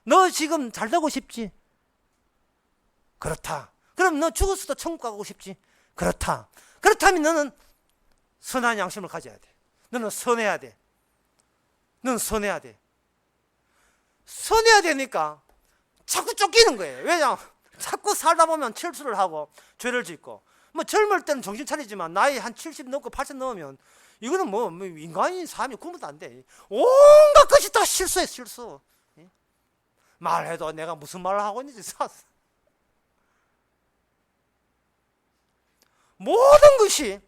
S1: 너 지금 잘 되고 싶지? 그렇다. 그럼 너 죽었어도 천국 가고 싶지? 그렇다. 그렇다면 너는 선한 양심을 가져야 돼. 너는 선해야 돼. 너는 선해야 돼. 선해야 되니까 자꾸 쫓기는 거예요. 왜냐? 자꾸 살다 보면 실수를 하고 죄를 짓고 뭐 젊을 때는 정신 차리지만 나이 한 70 넘고 80 넘으면 이거는 뭐 인간인 삶이 구분도 안 돼. 온갖 것이 다 실수해. 실수. 말해도 내가 무슨 말을 하고 있는지 모든 것이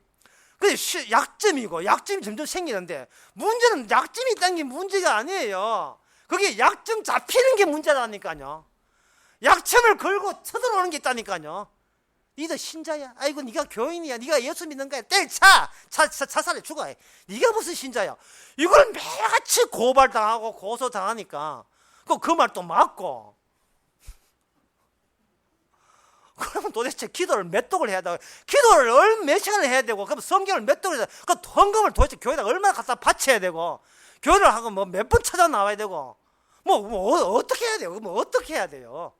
S1: 약점이고 약점이 점점 생기는데 문제는 약점이 있다는 게 문제가 아니에요. 그게 약점 잡히는 게 문제라니까요. 약점을 걸고 쳐들어오는 게 있다니까요. 니도 신자야? 아이고 네가 교인이야? 네가 예수 믿는 거야? 때려차! 자살해 죽어. 네가 무슨 신자야? 이걸 매일같이 고발당하고 고소당하니까 그 말 또 맞고 그러면 도대체 기도를 몇 독을 해야 되고 기도를 몇 시간을 해야 되고 그럼 성경을 몇 독을 해야 되고 그 헌금을 도대체 교회에다 얼마나 갖다 바쳐야 되고 교회를 하고 뭐 몇 번 찾아 나와야 되고 어떻게 해야 돼요? 어떻게 해야 돼요?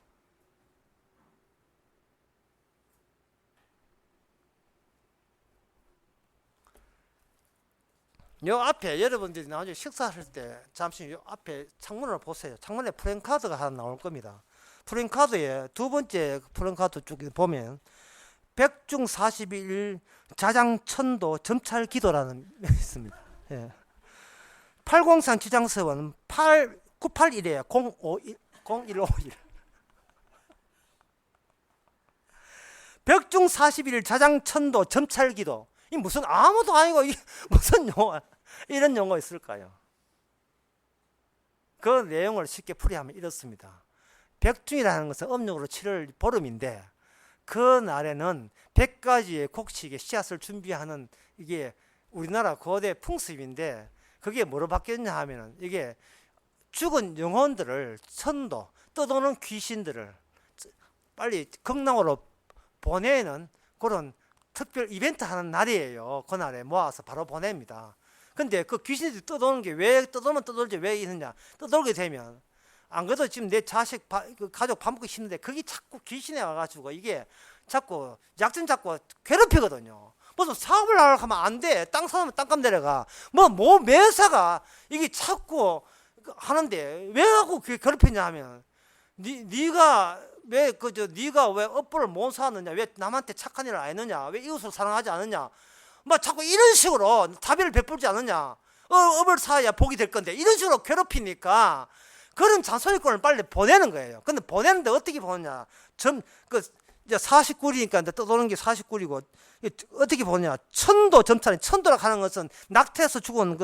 S1: 요 앞에 여러분들이 나중에 식사할 때 잠시 요 앞에 창문을 보세요. 창문에 프랭카드가 하나 나올 겁니다. 프랭카드에 두 번째 프랭카드 쪽에 보면 백중 41 자장천도 점찰 기도라는 게 있습니다. 예. 803 지장서원 981에 0151 백중 41 자장천도 점찰 기도. 이 무슨 아무도 아니고 이게 무슨 용어 이런 용어 있을까요? 그 내용을 쉽게 풀이하면 이렇습니다. 백중이라는 것은 음력으로 7월 보름인데 그 날에는 100가지의 곡식의 씨앗을 준비하는 이게 우리나라 거대 풍습인데 그게 뭐로 바뀌었냐 하면은 이게 죽은 영혼들을 천도 떠도는 귀신들을 빨리 극락으로 보내는 그런 특별 이벤트 하는 날이에요. 그날에 모아서 바로 보냅니다. 근데 그 귀신들이 떠도는 게 왜 떠돌면 떠돌지 왜 이러냐? 떠돌게 되면 안 그래도 지금 내 자식 가족 밥 먹기 힘든데 거기 자꾸 귀신에 와가지고 이게 자꾸 약점 잡고 괴롭히거든요. 무슨 사업을 하려고 하면 안 돼. 땅 사면 땅값 내려가. 뭐 매사가 이게 자꾸 하는데 왜 하고 그게 괴롭히냐 하면 네가 왜 네가 왜 업보를 못 사느냐? 왜 남한테 착한 일을 안 했느냐? 왜 이웃을 사랑하지 않느냐? 뭐 자꾸 이런 식으로 자비를 베풀지 않느냐? 업을 사야 복이 될 건데 이런 식으로 괴롭히니까 그런 잔소리꾼을 빨리 보내는 거예요. 근데 보내는데 어떻게 보느냐? 이제 49리니까 떠도는 게 49리고, 어떻게 보느냐? 천도라 하는 것은 낙태해서 죽은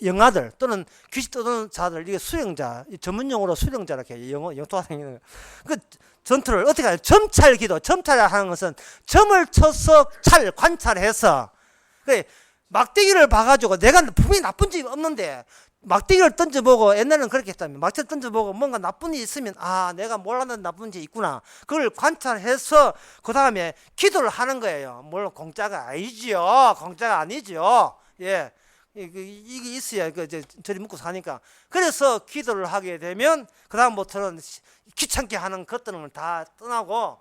S1: 영아들 또는 귀신 떠도는 자들, 이게 수령자, 전문용어로 수령자라고 해요. 영토가 생기는 거. 그 전투를 어떻게 해요? 점찰기도, 점찰이라 하는 것은 점을 쳐서 관찰해서, 막대기를 봐가지고 내가 분명히 나쁜 짓이 없는데, 막대기를 던져보고, 옛날에는 그렇게 했다면, 막대기를 던져보고 뭔가 나쁜 일이 있으면, 내가 몰랐는데 나쁜 일이 있구나. 그걸 관찰해서, 그 다음에 기도를 하는 거예요. 물론 공짜가 아니지요. 공짜가 아니죠. 예. 이게 있어야, 저리 묵고 사니까. 그래서 기도를 하게 되면, 그 다음부터는 귀찮게 하는 것들은 다 떠나고,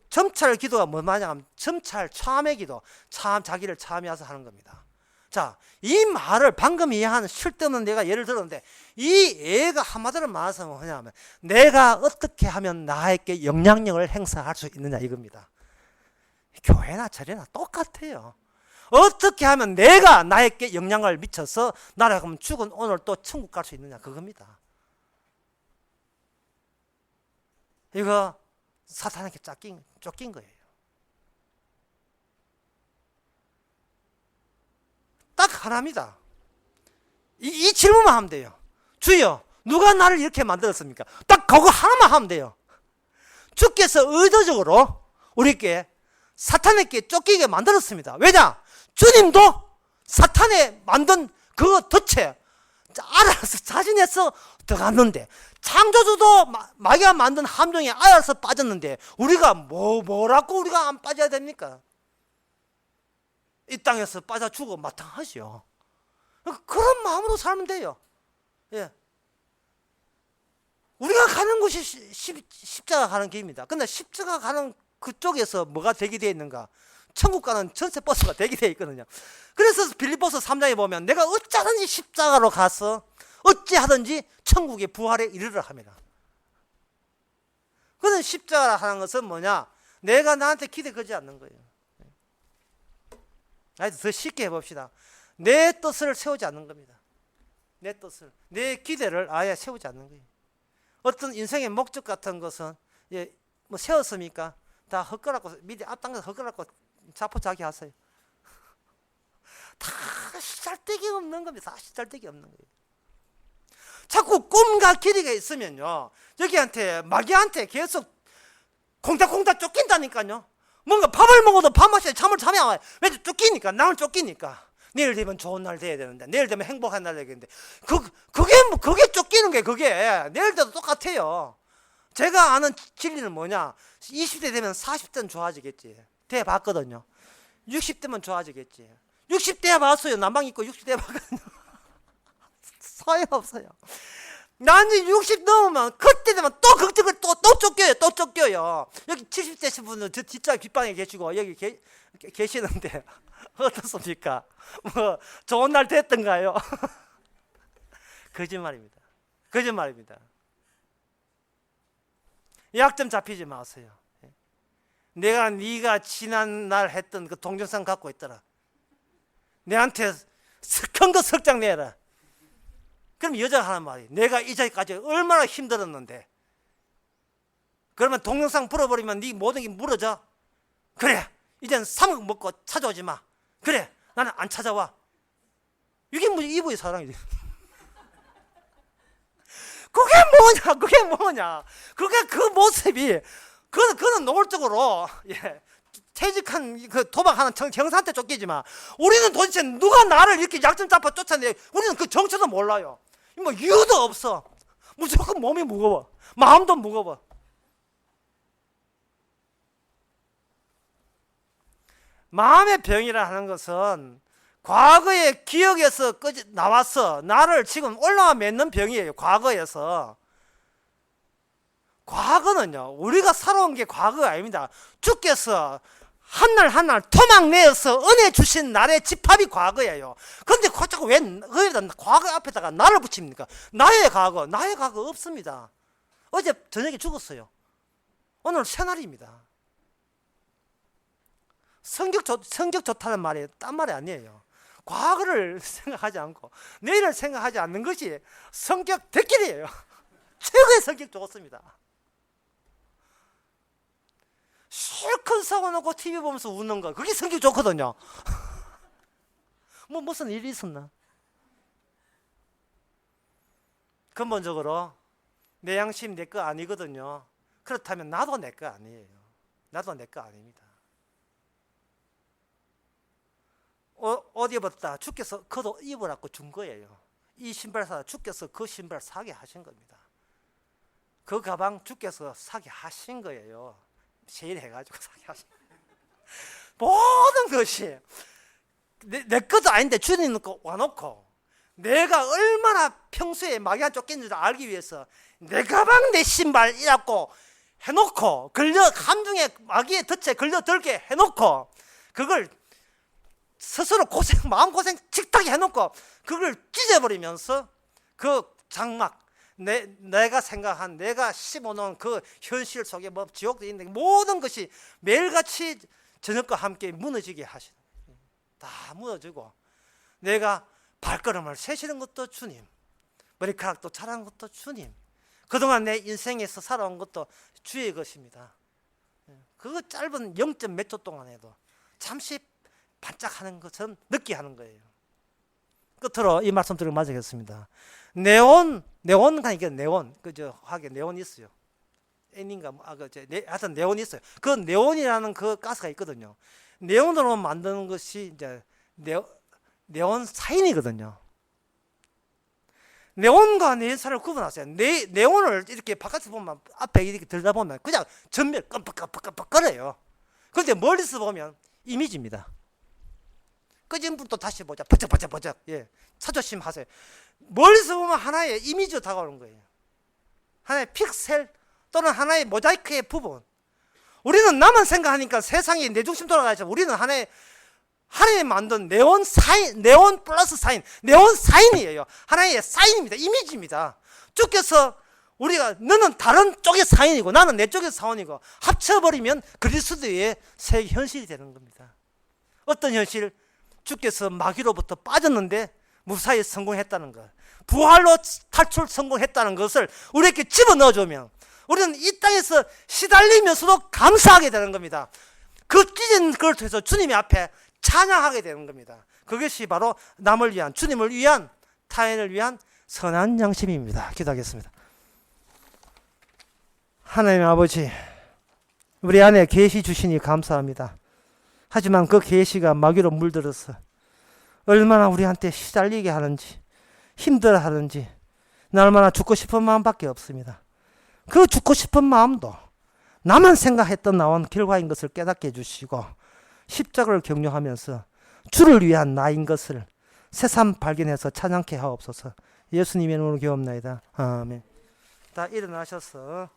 S1: 점찰 기도가 뭐냐면, 점찰 참회 기도. 자기를 참여해서 하는 겁니다. 자, 이 말을 방금 이해하는 쓸데없는 내가 예를 들었는데, 이 예가 한마디로 말해서 뭐냐면, 내가 어떻게 하면 나에게 영향력을 행사할 수 있느냐 이겁니다. 교회나 절이나 똑같아요. 어떻게 하면 내가 나에게 영향을 미쳐서 나라 그러면 죽은 오늘 또 천국 갈 수 있느냐 그겁니다. 이거 사탄에게 쫓긴 거예요. 딱 하나입니다. 이 질문만 하면 돼요. 주여, 누가 나를 이렇게 만들었습니까? 딱 그거 하나만 하면 돼요. 주께서 의도적으로 우리에게 사탄에게 쫓기게 만들었습니다. 왜냐? 주님도 사탄에 만든 그 덫에 알아서 자진해서 들어갔는데, 창조주도 마귀가 만든 함정에 알아서 빠졌는데, 우리가 뭐라고 우리가 안 빠져야 됩니까? 이 땅에서 빠져 죽어 마땅하죠. 그런 마음으로 살면 돼요. 예. 우리가 가는 곳이 십자가 가는 길입니다. 근데 십자가 가는 그쪽에서 뭐가 대기되어 있는가? 천국 가는 전세 버스가 대기되어 있거든요. 그래서 빌립보서 3장에 보면 내가 어찌하든지 십자가로 가서 어찌하든지 천국의 부활에 이르러 합니다. 그는 십자가라 하는 것은 뭐냐? 내가 나한테 기대 걸지 않는 거예요. 더 쉽게 해봅시다. 내 뜻을 세우지 않는 겁니다. 내 뜻을, 내 기대를 아예 세우지 않는 거예요. 어떤 인생의 목적 같은 것은 뭐 세웠습니까? 다 헛거라고 미리 앞당겨서 헛거라고 자포자기 하세요. 다 시잘데기 없는 겁니다. 다 시잘데기 없는 거예요. 자꾸 꿈과 길이가 있으면요, 여기한테 마귀한테 계속 콩닥콩닥 쫓긴다니까요. 뭔가 밥을 먹어도 밥맛이 잠을 잠이 안 와요. 왜? 쫓기니까. 나는 쫓기니까. 내일 되면 좋은 날 돼야 되는데, 내일 되면 행복한 날 되겠는데, 그게 쫓기는 게 그게 내일 돼도 똑같아요. 제가 아는 진리는 뭐냐? 20대 되면 40대는 좋아지겠지. 돼 봤거든요. 60대면 좋아지겠지. 60대 봤어요. 난방 있고 60대 봤거든요. 소용없어요. 나는 60 넘으면 그때 되면 또 걱정을 또 쫓겨요. 여기 70대신 분은 저 뒷좌 뒷방에 계시고 여기 계시는데 어떻습니까? 뭐 좋은 날 됐던가요? 거짓말입니다. 거짓말입니다. 약점 잡히지 마세요. 네가 지난날 했던 그 동영상 갖고 있더라. 내한테 큰 거 석장 내라. 그럼 여자가 하는 말이, 내가 이 자리까지 얼마나 힘들었는데, 그러면 동영상 불어버리면 네 모든 게 무너져. 그래, 이젠 3억 먹고 찾아오지 마. 그래, 나는 안 찾아와. 이게 뭐지? 이브의 사랑이지. 그게 뭐냐? 그 모습이, 그는 노골적으로, 퇴직한 그 도박하는 경사한테 쫓기지만, 우리는 도대체 누가 나를 이렇게 약점 잡아 쫓아내? 우리는 그 정체도 몰라요. 뭐 이유도 없어. 무조건 몸이 무거워. 마음도 무거워. 마음의 병이라 하는 것은 과거의 기억에서 나와서 나를 지금 올라와 맺는 병이에요. 과거에서. 과거는요, 우리가 살아온 게 과거가 아닙니다. 주께서 한 날 한 날 토막 내어서 은혜 주신 날의 집합이 과거예요. 그런데 자꾸 왜 거기다 과거 앞에다가 나를 붙입니까? 나의 과거 없습니다. 어제 저녁에 죽었어요. 오늘 새날입니다. 성격 좋다는 말이 딴 말이 아니에요. 과거를 생각하지 않고 내일을 생각하지 않는 것이 성격 대길이에요. 최고의 성격 좋습니다. 실컷 사고 놓고 TV 보면서 웃는 거, 그게 성격 좋거든요. 뭐 무슨 일이 있었나? 근본적으로 내 양심 내 거 아니거든요. 그렇다면 나도 내 거 아니에요. 나도 내 거 아닙니다. 옷 입었다. 주께서 그도 입으라고 준 거예요. 이 신발 사다 주께서 그 신발 사게 하신 겁니다. 그 가방 주께서 사게 하신 거예요. 세일해가지고 사게 하신 거예요. 모든 것이 내 것도 아닌데 주님 거 와놓고 내가 얼마나 평소에 마귀가 쫓기는지 알기 위해서 내 가방 내 신발이라고 해놓고 함중에 마귀의 덫에 걸려들게 해놓고 그걸 스스로 마음고생 직탁에 해놓고 그걸 찢어버리면서 그 장막 내가 생각한 내가 심어놓은 그 현실 속에 뭐 지옥도 있는데 모든 것이 매일같이 저녁과 함께 무너지게 하시는 다 무너지고 내가 발걸음을 세시는 것도 주님, 머리카락도 자란 것도 주님, 그동안 내 인생에서 살아온 것도 주의 것입니다. 그 짧은 0. 몇 초 동안에도 잠시 반짝하는 것처럼 느끼게 하는 거예요. 끝으로 이 말씀 들으면 맞겠습니다. 네온가 이게 네온, 그저 화학에 네온이 있어요. N인가 하여튼 네온이 있어요. 그 네온이라는 그 가스가 있거든요. 네온으로 만드는 것이 이제 네온 사인이거든요. 네온과 네온사를 구분하세요. 네온을 이렇게 바깥에서 보면 앞에 이렇게 들다 보면 그냥 전멸 깜빡깜빡깜빡거려요. 그런데 멀리서 보면 이미지입니다. 꺼진 불도 다시 보자. 버쩍버쩍버쩍. 예, 차조심 하세요. 멀리서 보면 하나의 이미지로 다가오는 거예요. 하나의 픽셀 또는 하나의 모자이크의 부분. 우리는 나만 생각하니까 세상이 내 중심 돌아가죠. 우리는 하나님 만든 네온 사인, 네온 플러스 사인, 네온 사인이에요. 하나의 사인입니다. 이미지입니다. 주께서 너는 다른 쪽의 사인이고 나는 내 쪽의 사인이고 합쳐버리면 그리스도의 새 현실이 되는 겁니다. 어떤 현실? 주께서 마귀로부터 빠졌는데 무사히 성공했다는 것, 부활로 탈출 성공했다는 것을 우리에게 집어넣어주면 우리는 이 땅에서 시달리면서도 감사하게 되는 겁니다. 그 찢은 걸 통해서 주님의 앞에 찬양하게 되는 겁니다. 그것이 바로 남을 위한, 주님을 위한, 타인을 위한 선한 양심입니다. 기도하겠습니다. 하나님 아버지, 우리 안에 계시 주시니 감사합니다. 하지만 그 계시가 마귀로 물들어서 얼마나 우리한테 시달리게 하는지, 힘들어하는지 얼마나 죽고 싶은 마음밖에 없습니다. 그 죽고 싶은 마음도 나만 생각했던 나온 결과인 것을 깨닫게 해주시고 십자가를 격려하면서 주를 위한 나인 것을 새삼 발견해서 찬양케 하옵소서. 예수님의 이름으로 기도합나이다. 아멘. 다 일어나셔서